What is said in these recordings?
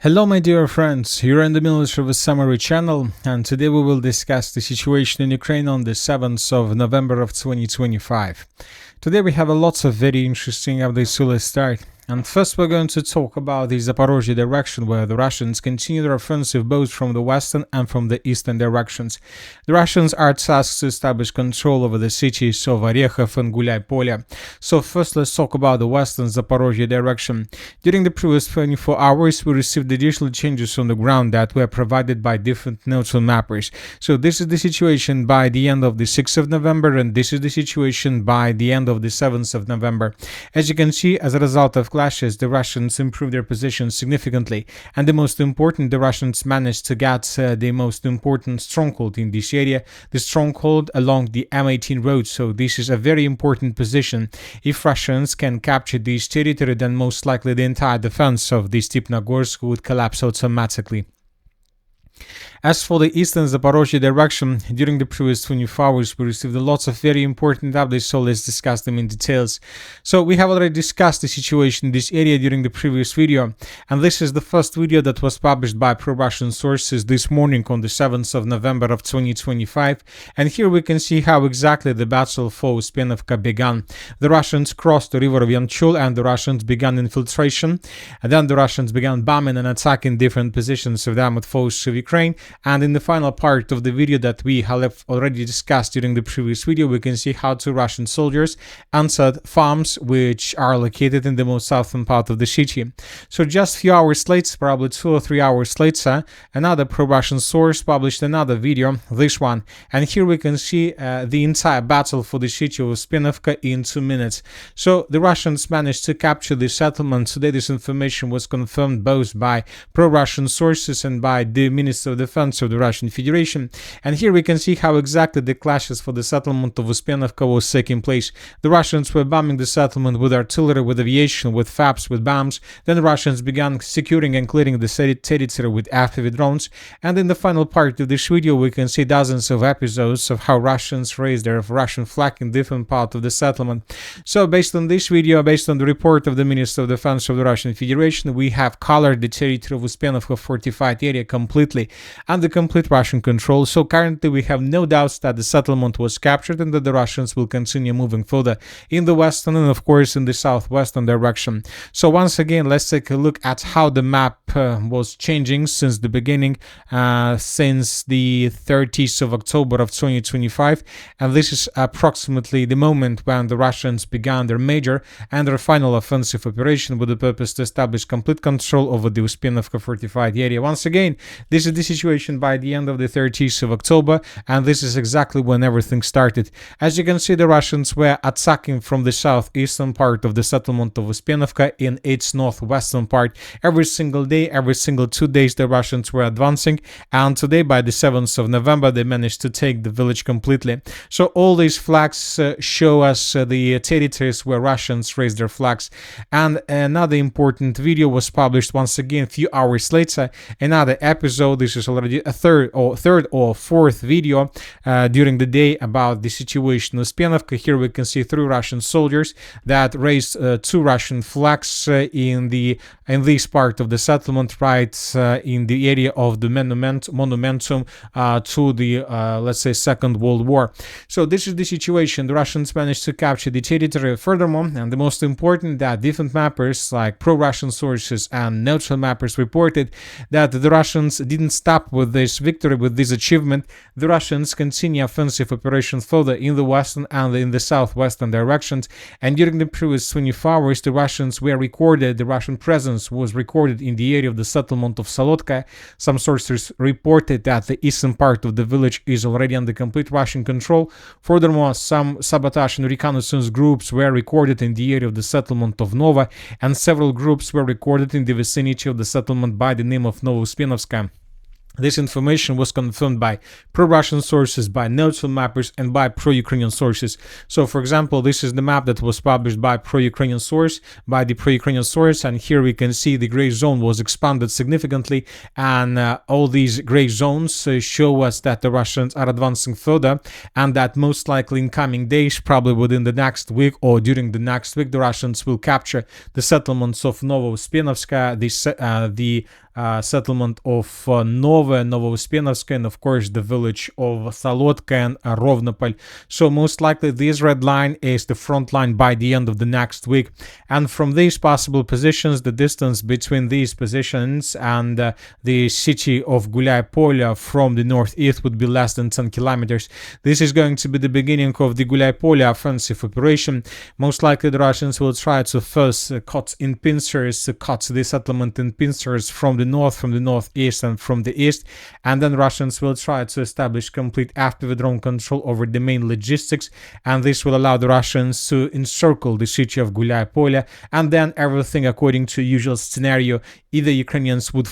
Hello my dear friends, you're in the Military of a Summary channel, and today we will discuss the situation in Ukraine on the 7th of November of 2025. Today we have lots of very interesting updates, so let's start. And first we're going to talk about the Zaporizhzhia direction, where the Russians continue their offensive both from the western and from the eastern directions. The Russians are tasked to establish control over the cities of Orekhov and Gulay-Polye. So first let's talk about the western Zaporizhzhia direction. During the previous 24 hours we received additional changes on the ground that were provided by different neutral mappers. So this is the situation by the end of the 6th of November, and this is the situation by the end of the 7th of November. As you can see, as a result of clashes, the Russians improved their position significantly, and the most important, the Russians managed to get the most important stronghold in this area, the stronghold along the M18 road. So this is a very important position. If Russians can capture this territory, then most likely the entire defense of the Stepnogorsk would collapse automatically. As for the eastern Zaporizhzhia direction, during the previous 24 hours we received lots of very important updates, so let's discuss them in details. So we have already discussed the situation in this area during the previous video, and this is the first video that was published by pro-Russian sources this morning on the 7th of November of 2025, and here we can see how exactly the battle for Uspienovka began. The Russians crossed the river Yanchul and the Russians began infiltration, and then the Russians began bombing and attacking different positions of the armed forces of Ukraine. And in the final part of the video that we have already discussed during the previous video, we can see how two Russian soldiers entered farms which are located in the most southern part of the city. So just a few hours later, probably 2 or 3 hours later, another pro-Russian source published another video, this one, and here we can see the entire battle for the city of Uspienovka in 2 minutes. So the Russians managed to capture the settlement. Today this information was confirmed both by pro-Russian sources and by the Minister of Defense of the Russian Federation, and here we can see how exactly the clashes for the settlement of Uspienovka was taking place. The Russians were bombing the settlement with artillery, with aviation, with FABs, with bombs. Then the Russians began securing and clearing the territory with FPV drones, and in the final part of this video we can see dozens of episodes of how Russians raised their Russian flag in different parts of the settlement. So based on this video, based on the report of the Minister of Defense of the Russian Federation, we have colored the territory of Uspienovka fortified area completely under complete Russian control. So currently we have no doubts that the settlement was captured and that the Russians will continue moving further in the western and of course in the southwestern direction. So once again, let's take a look at how the map was changing since the beginning, since the 30th of October of 2025, and this is approximately the moment when the Russians began their major and their final offensive operation with the purpose to establish complete control over the Uspienovka fortified area. Once again, this is the situation by the end of the 30th of October, and this is exactly when everything started. As you can see, the Russians were attacking from the southeastern part of the settlement of Uspienovka in its northwestern part. Every single day, every single 2 days, the Russians were advancing, and today by the 7th of November they managed to take the village completely. So all these flags show us the territories where Russians raised their flags. And another important video was published once again a few hours later, another episode. This is already a third or fourth video during the day about the situation in Uspienovka. Here we can see 3 Russian soldiers that raised 2 Russian flags in this part of the settlement, right in the area of the monumentum to the let's say Second World War. So this is the situation. The Russians managed to capture the territory. Furthermore, and the most important, that different mappers like pro-Russian sources and neutral mappers reported that the Russians didn't stop with this victory, with this achievement. The Russians continue offensive operations further in the western and in the southwestern directions, and during the previous 24 hours the Russians were recorded, the Russian presence was recorded in the area of the settlement of Solotka. Some sources reported that the eastern part of the village is already under complete Russian control. Furthermore, some sabotage and reconnaissance groups were recorded in the area of the settlement of Nova, and several groups were recorded in the vicinity of the settlement by the name of Novospienovska. This information was confirmed by pro-Russian sources, by neutral mappers, and by pro-Ukrainian sources. So, for example, this is the map that was published by pro-Ukrainian source, and here we can see the gray zone was expanded significantly, and all these gray zones show us that the Russians are advancing further, and that most likely in coming days, probably within the next week or during the next week, the Russians will capture the settlements of Novospienovska, the settlement of Novouspienovsk, and of course the village of Salotka and Rovnopol. So most likely this red line is the front line by the end of the next week. And from these possible positions, the distance between these positions and the city of Gulay-Polya from the northeast would be less than 10 kilometers. This is going to be the beginning of the Gulay-Polya offensive operation. Most likely the Russians will try to first cut in pincers, cut the settlement in pincers from the north, from the northeast, and from the east, and then Russians will try to establish complete FPV drone control over the main logistics, and this will allow the Russians to encircle the city of Gulay-Polya, and then everything according to usual scenario. Either Ukrainians would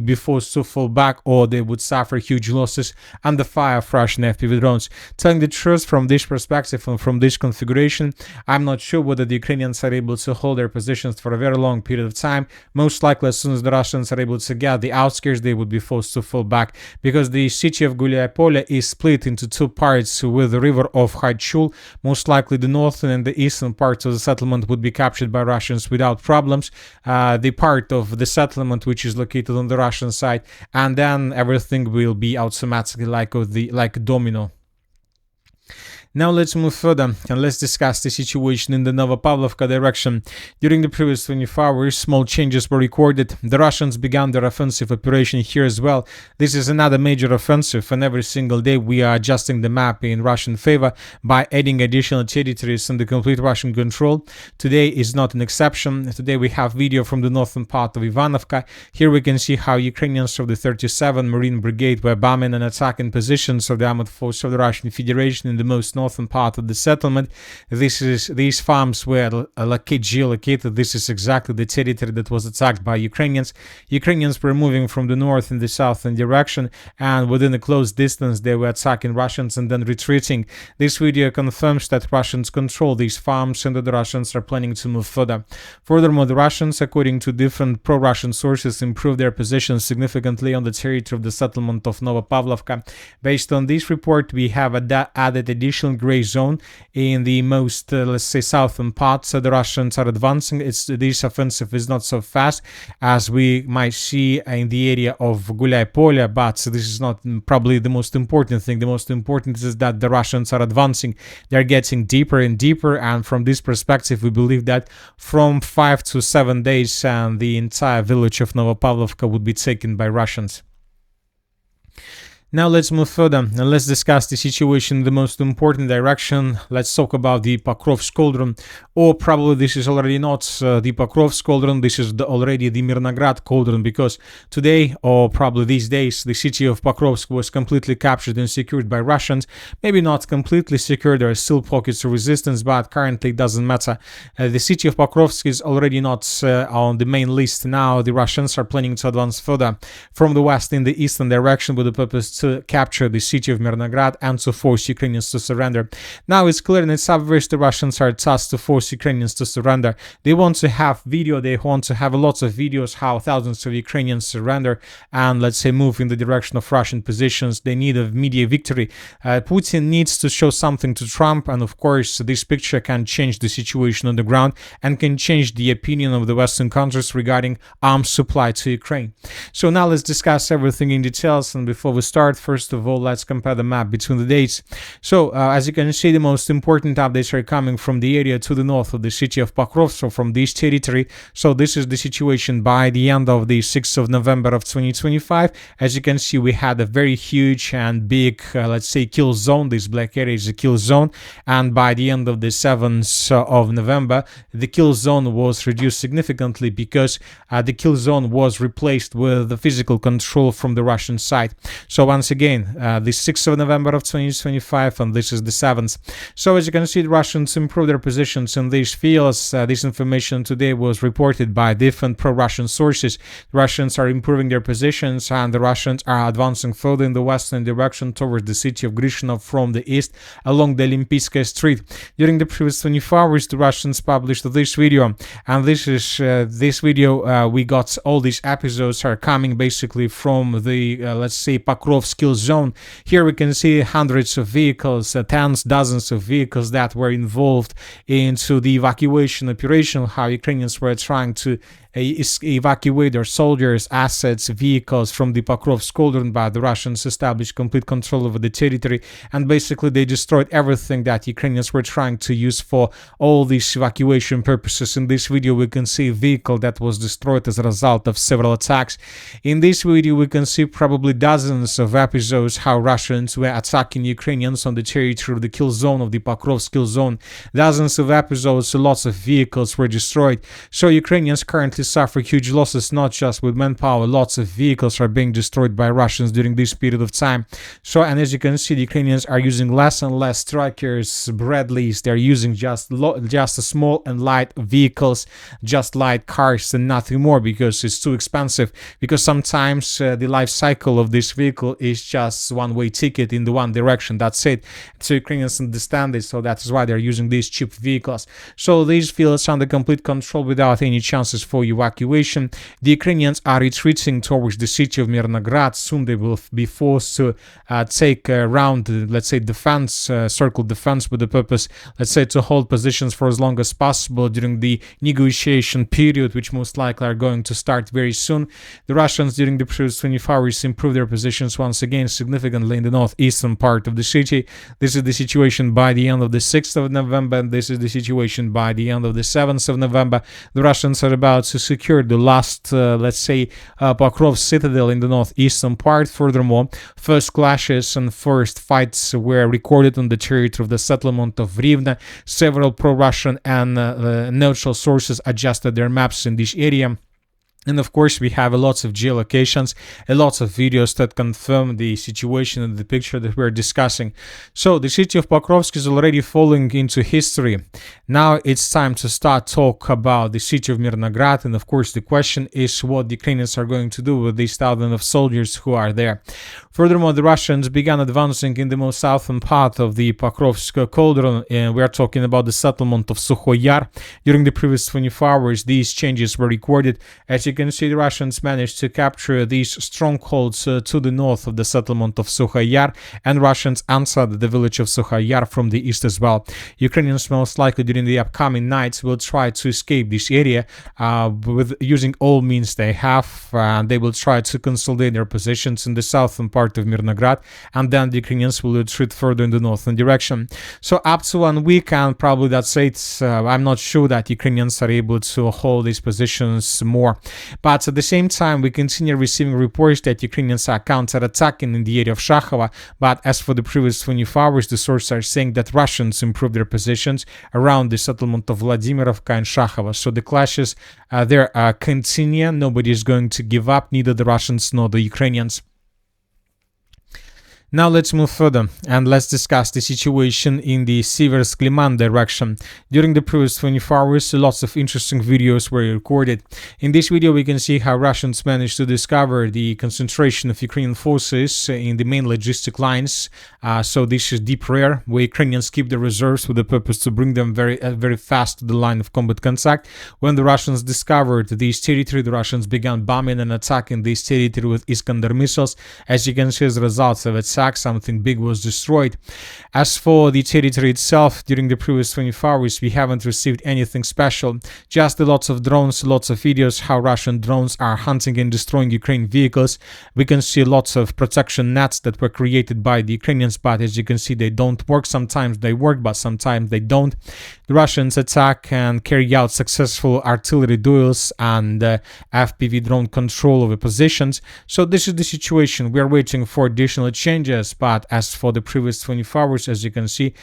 be forced to fall back, or they would suffer huge losses under fire of Russian FPV drones. Telling the truth, from this perspective and from this configuration, I'm not sure whether the Ukrainians are able to hold their positions for a very long period of time. Most likely, as soon as the Russians are able to get the outskirts, they would be forced to fall back, because the city of Gulay-Polya is split into two parts with the river of Haichul. Most likely, the northern and the eastern parts of the settlement would be captured by Russians without problems. The part of the settlement which is located on the Russian side, and then everything will be automatically like a domino. Now let's move further and let's discuss the situation in the Novopavlovka direction. During the previous 24 hours, small changes were recorded. The Russians began their offensive operation here as well. This is another major offensive, and every single day we are adjusting the map in Russian favor by adding additional territories under complete Russian control. Today is not an exception. Today we have video from the northern part of Ivanovka. Here we can see how Ukrainians of the 37 Marine Brigade were bombing and attacking positions of the armored force of the Russian Federation in the most northern part of the settlement. These farms were geolocated. This is exactly the territory that was attacked by Ukrainians. Ukrainians were moving from the north in the southern direction, and within a close distance they were attacking Russians and then retreating. This video confirms that Russians control these farms and that the Russians are planning to move further. Furthermore, the Russians, according to different pro-Russian sources, improved their position significantly on the territory of the settlement of Novopavlovka. Based on this report, we have added additional gray zone in the most, let's say, southern part. So the Russians are advancing. This offensive is not so fast as we might see in the area of Gulay-Polya, but this is not probably the most important thing. The most important is that the Russians are advancing. They're getting deeper and deeper, and from this perspective, we believe that from 5 to 7 days, the entire village of Novopavlovka would be taken by Russians. Now let's move further and let's discuss the situation in the most important direction. Let's talk about the Pokrovsk cauldron, or probably this is already not the Pokrovsk cauldron, this is already the Mirnograd cauldron, because today, or probably these days, the city of Pokrovsk was completely captured and secured by Russians. Maybe not completely secured, there are still pockets of resistance, but currently it doesn't matter. The city of Pokrovsk is already not on the main list now. The Russians are planning to advance further from the west in the eastern direction with the purpose to capture the city of Mirnograd and to force Ukrainians to surrender. Now it's clear in its obvious the Russians are tasked to force Ukrainians to surrender. They want to have video, they want to have lots of videos how thousands of Ukrainians surrender and, let's say, move in the direction of Russian positions. They need a media victory. Putin needs to show something to Trump, and of course this picture can change the situation on the ground and can change the opinion of the Western countries regarding arms supply to Ukraine. So now let's discuss everything in details, and before we start, first of all, let's compare the map between the dates. So as you can see, the most important updates are coming from the area to the north of the city of Pokrovsk, so from this territory. So this is the situation by the end of the 6th of November of 2025. As you can see, we had a very huge and big, let's say, kill zone. This black area is a kill zone, and by the end of the 7th of November, the kill zone was reduced significantly because the kill zone was replaced with the physical control from the Russian side. So once again, the 6th of November of 2025, and this is the 7th. So as you can see, the Russians improved their positions in these fields. This information today was reported by different pro-Russian sources. The Russians are improving their positions, and the Russians are advancing further in the western direction towards the city of Grishino from the east along the Olympiyskaya Street. During the previous 24 hours, the Russians published this video, and this is this video. We got all these episodes are coming basically from the let's say Pokrovsk kill zone. Here we can see hundreds of vehicles, tens, dozens of vehicles that were involved into the evacuation operation, how Ukrainians were trying to evacuate their soldiers, assets, vehicles from the Pokrovsk cauldron, but the Russians established complete control over the territory, and basically they destroyed everything that Ukrainians were trying to use for all these evacuation purposes. In this video we can see a vehicle that was destroyed as a result of several attacks. In this video we can see probably dozens of episodes how Russians were attacking Ukrainians on the territory of the Killzone, of the Pokrovsk Killzone. Dozens of episodes, lots of vehicles were destroyed. So Ukrainians currently suffer huge losses, not just with manpower. Lots of vehicles are being destroyed by Russians during this period of time. So, and as you can see, the Ukrainians are using less and less Strikers, Bradleys. They're using just small and light vehicles, just light cars and nothing more, because it's too expensive. Because sometimes the life cycle of this vehicle is just one-way ticket in the one direction. That's it. So Ukrainians understand this, so that's why they're using these cheap vehicles. So these fields under complete control without any chances for evacuation. The Ukrainians are retreating towards the city of Mirnograd. Soon they will be forced to take around, let's say, defense, circle defense, with the purpose, let's say, to hold positions for as long as possible during the negotiation period, which most likely are going to start very soon. The Russians during the previous 24 hours improved their positions once again significantly in the northeastern part of the city. This is the situation by the end of the 6th of November, and this is the situation by the end of the 7th of November. The Russians are about to secure the last, let's say, Pokrovsk citadel in the northeastern part. Furthermore, first clashes and first fights were recorded on the territory of the settlement of Rivne. Several pro-Russian and neutral sources adjusted their maps in this area. And of course, we have lots of geolocations, lots of videos that confirm the situation and the picture that we're discussing. So the city of Pokrovsk is already falling into history. Now it's time to start talk about the city of Mirnograd. And of course, the question is what the Ukrainians are going to do with these thousands of soldiers who are there. Furthermore, the Russians began advancing in the most southern part of the Pokrovsk cauldron. We are talking about the settlement of Sukhoy Yar. During the previous 24 hours, these changes were recorded. As you can see, the Russians managed to capture these strongholds to the north of the settlement of Sukhoy Yar, and Russians answered the village of Sukhoy Yar from the east as well. Ukrainians most likely during the upcoming nights will try to escape this area with using all means they have. They will try to consolidate their positions in the southern part of Mirnograd, and then the Ukrainians will retreat further in the northern direction. So up to 1 week, and probably that's it. I'm not sure that Ukrainians are able to hold these positions more. But at the same time, we continue receiving reports that Ukrainians are counter-attacking in the area of Shakhova. But as for the previous 24 hours, the sources are saying that Russians improved their positions around the settlement of Vladimirovka and Shakhova. So the clashes there continue. Nobody is going to give up, neither the Russians nor the Ukrainians. Now let's move further and let's discuss the situation in the Siversk-Liman direction. During the previous 24 hours, lots of interesting videos were recorded. In this video, we can see how Russians managed to discover the concentration of Ukrainian forces in the main logistic lines. So this is deep rear, where Ukrainians keep the reserves with the purpose to bring them very fast to the line of combat contact. When the Russians discovered this territory, the Russians began bombing and attacking this territory with Iskander missiles. As you can see, as a result of its something big was destroyed. As for the territory itself, during the previous 24 hours, we haven't received anything special. Just lots of drones, lots of videos how Russian drones are hunting and destroying Ukrainian vehicles. We can see lots of protection nets that were created by the Ukrainians, but as you can see, they don't work. Sometimes they work, but sometimes they don't. The Russians attack and carry out successful artillery duels and FPV drone control over positions. So this is the situation. We are waiting for additional changes. But as for the previous 24 hours, as you can see,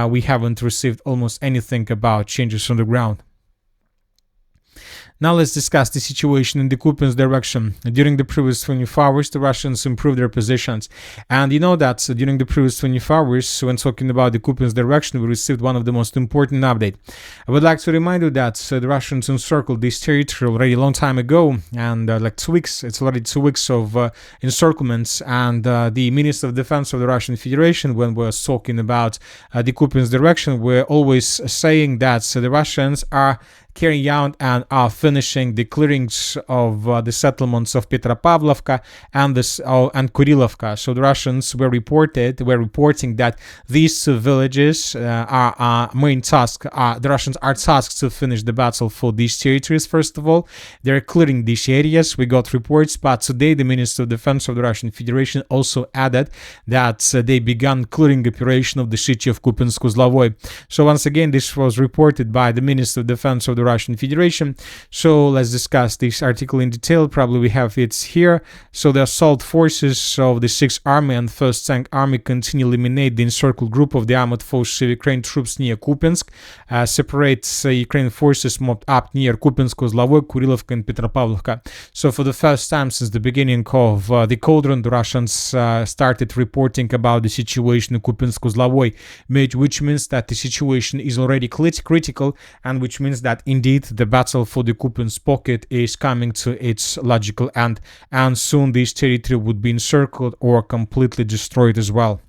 we haven't received almost anything about changes on the ground. Now let's discuss the situation in the Kupiansk direction. During the previous 24 hours, the Russians improved their positions. And you know that during the previous 24 hours, when talking about the Kupiansk direction, we received one of the most important updates. I would like to remind you that the Russians encircled this territory already a long time ago, and like 2 weeks, it's already 2 weeks of encirclements. And the Minister of Defense of the Russian Federation, when we were talking about the Kupiansk direction, were always saying that the Russians are carrying out and are finishing the clearings of the settlements of Petropavlovka and Kurilovka. So the Russians were reporting that these two villages are main task. The Russians are tasked to finish the battle for these territories. First of all, they're clearing these areas. We got reports, but today the Minister of Defense of the Russian Federation also added that they began clearing operation of the city of Kupiansk-Uzlovoy. So once again, this was reported by the Minister of Defense of the Russian Federation. So let's discuss this article in detail. Probably we have it here. So the assault forces of the 6th Army and 1st Tank Army continue to eliminate the encircled group of the armored forces of Ukraine troops near Kupiansk. Separate Ukrainian forces mobbed up near Kupiansk-Uzlovoy, Kurilovka and Petropavlovka. So for the first time since the beginning of the cauldron, the Russians started reporting about the situation in Kupiansk-Uzlovoy, which means that the situation is already critical, and which means that indeed the battle for the Kupiansk pocket is coming to its logical end, and soon this territory would be encircled or completely destroyed as well.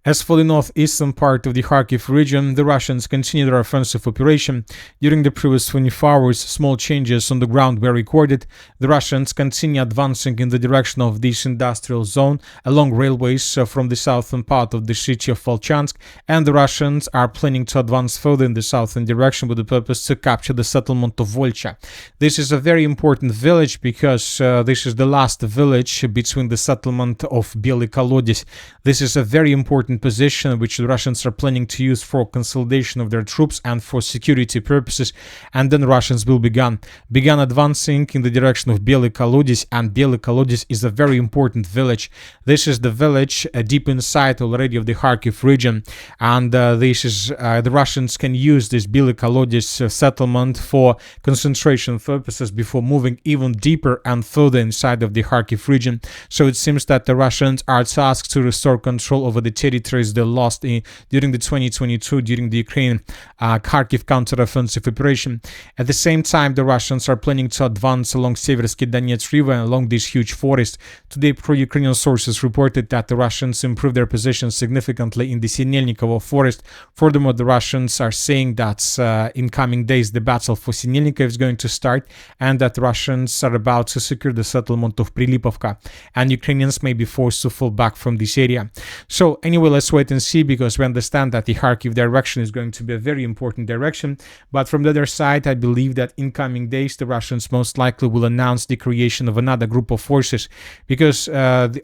As for the northeastern part of the Kharkiv region, the Russians continue their offensive operation. During the previous 24 hours, small changes on the ground were recorded. The Russians continue advancing in the direction of this industrial zone along railways from the southern part of the city of Volchansk, and the Russians are planning to advance further in the southern direction with the purpose to capture the settlement of Volcha. This is a very important village because this is the last village between the settlement of Bely Kolodys. This is a very important position which the Russians are planning to use for consolidation of their troops and for security purposes, and then Russians will began advancing in the direction of Bely Kolodys, and Bely Kolodys is a very important village. This is the village deep inside already of the Kharkiv region, and the Russians can use this Bely Kolodys settlement for concentration purposes before moving even deeper and further inside of the Kharkiv region. So it seems that the Russians are tasked to restore control over the territories they lost during the 2022 during the Ukraine Kharkiv counteroffensive operation. At the same time, the Russians are planning to advance along Seversky Donetsk River and along this huge forest. Today, pro-Ukrainian sources reported that the Russians improved their position significantly in the Sinelnikovo forest. Furthermore, the Russians are saying that in coming days the battle for Sinelnikovo is going to start, and that Russians are about to secure the settlement of Prilipovka, and Ukrainians may be forced to fall back from this area. So anyway, let's wait and see, because we understand that the Kharkiv direction is going to be a very important direction. But from the other side, I believe that in coming days the Russians most likely will announce the creation of another group of forces, because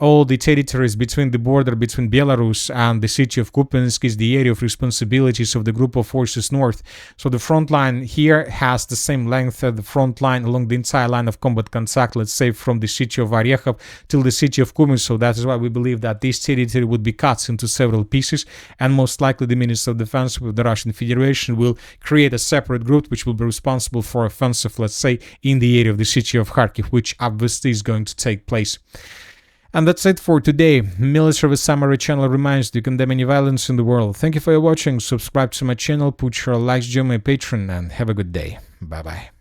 all the territories between the border between Belarus and the city of Kupiansk is the area of responsibilities of the group of forces north. So the front line here has the same length as the front line along the entire line of combat contact, let's say from the city of Orekhov till the city of Kupiansk. So that is why we believe that this territory would be cut into several pieces, and most likely the Minister of Defense of the Russian Federation will create a separate group which will be responsible for offensive, let's say, in the area of the city of Kharkiv, which obviously is going to take place. And that's it for today. Military Summary channel reminds you to condemn any violence in the world. Thank you for watching. Subscribe to my channel, put your likes, join my Patreon, and have a good day. Bye bye.